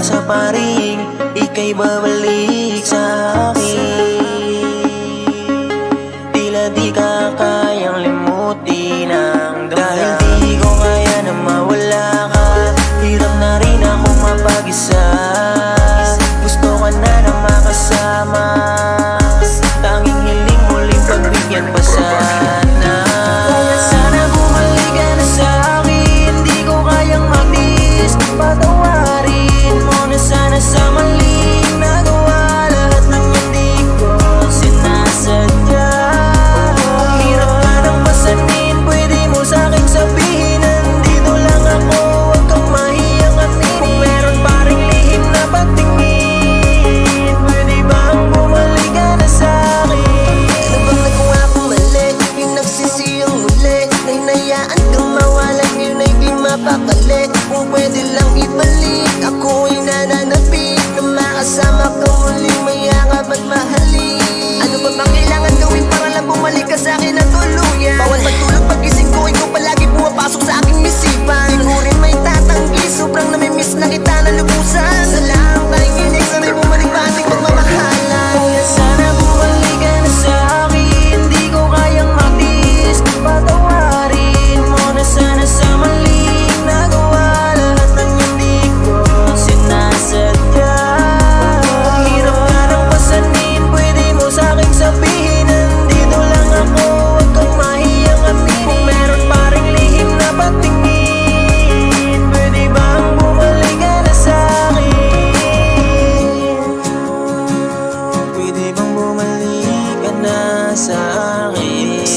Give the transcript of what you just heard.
Asa pa rin ika'y babalik sa akin. Tila di ka kayang limutin ang damdamin. Dahil di ko kaya na mawala ka, hirap na rin ako mapag-isa. Gusto ka na makasama, tanging hiling muling pagbigyan pa sana. Kaya sana bumalik ka na sa'kin, di ko kayang magtiis. Patawarin mo na sana sa maling nagawa. Lahat ng hindi ko sinasadya. Kung hirap ka ng pasanin, pwede mo sa'king sabihin, nandito lang ako, huwag kang mahiyang aminin. Kung meron pa ring lihim na pagtingin, pwede bang bumalik ka na sa'kin? Ano bang nagawa kong mali? Yung nagsisiyang muli, na hinayaan kang mawalan, yun ay di mapakali. Kung pwede lang ibalik, ako ay nananapig na makasama ka muli, mayakap at mahalin. Ano ba bang kailangan gawin para lang bumalik ka sa'kin na tuluyan? Bawat pagtulog pagising ko, ikaw palagi pumapasok sa aking isipan. Di ko rin may tatanggi, sobrang namimiss na kita na lubusan. Sa lang tayong hilig, sana'y bumalik pa ating pagmamahalan. Kaya sana bumalik ka na sa'kin, di ko kayang magtiis. Patawarin mo na sana sa maling nagawa. Lahat ng hindi ko sinasadya. Kung hirap ka ng pasanin, pwede mo sa'king sabihin, nandito lang ako, huwag kang mahiyang aminin. Kung meron pa ring lihim na pagtingin, pwede bang bumalik ka na sa'kin? Pwede bang bumalik ka na sa'kin?